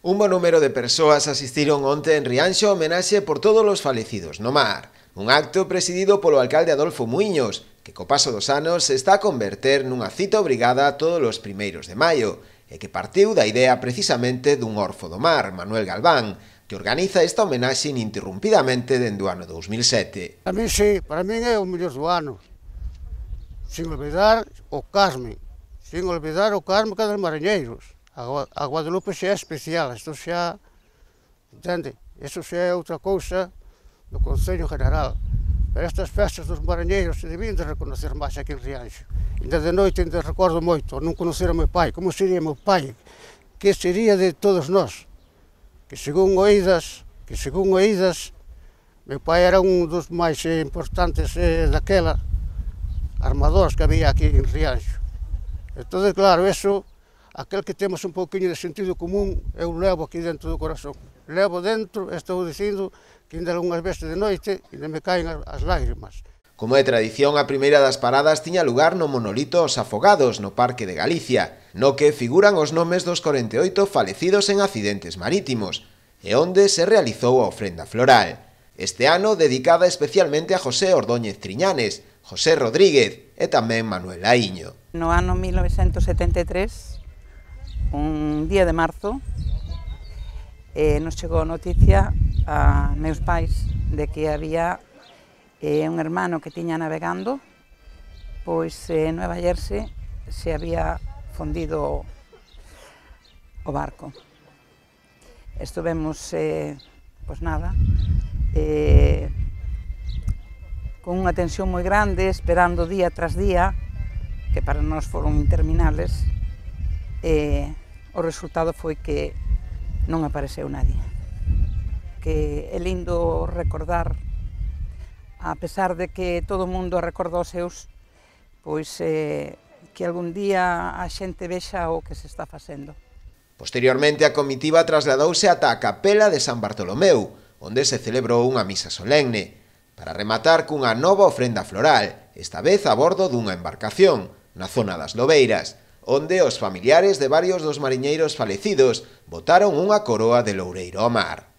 Un bo número de persoas asistiron onte en Rianxo a homenaxe por todos os falecidos no mar. Un acto presidido polo alcalde Adolfo Muiños, que co paso dos anos se está a converter nunha cita obrigada todos os primeiros de maio, e que partiu da idea precisamente dun orfo do mar, Manuel Galván, que organiza esta homenaxe ininterrumpidamente dende o ano 2007. A mí sí, para min é o mellor do ano. Sin olvidar o Carmen, sin olvidar o Carmen que é dos mariñeiros. A Guadalupe xa é especial, isto xa, entende? Iso xa é outra cousa do Concello General. Pero estas festas dos mariñeiros se debían de reconocer máis aquí en Rianxo. Ainda de noite ainda recordo moito, non conocer a meu pai. Como sería meu pai? Que sería de todos nós? Que según oídas, meu pai era un dos máis importantes daquela armadores que había aquí en Rianxo. Entón, claro, eso, aquel que temos un pouquinho de sentido común, eu levo aquí dentro do corazón. Levo dentro, estou dicindo que ainda algunhas veces de noite ainda me caen as lágrimas. Como é tradición, a primeira das paradas tiña lugar no monolito Os Afogados, no Parque de Galicia, no que figuran os nomes dos 48 falecidos en accidentes marítimos, e onde se realizou a ofrenda floral. Este ano dedicada especialmente a José Ordóñez Triñanes, José Rodríguez e tamén Manuel Laíño. No ano 1973, un día de marzo, nos chegou a noticia a meus pais de que había un hermano que tiña navegando, pois en Nueva Jersey se había fondido o barco. Estuvemos, pois nada, con unha tensión moi grande, esperando día tras día, que para nós foron interminables, o resultado foi que non apareceu nadie. Que é lindo recordar, a pesar de que todo o mundo recorda os seus, pois que algún día a xente vexa o que se está facendo. Posteriormente, a comitiva trasladouse ata a capela de San Bartolomeu, onde se celebrou unha misa solemne, para rematar cunha nova ofrenda floral, esta vez a bordo dunha embarcación, na zona das Lobeiras, onde os familiares de varios dos mariñeiros falecidos botaron unha coroa de loureiro ao mar.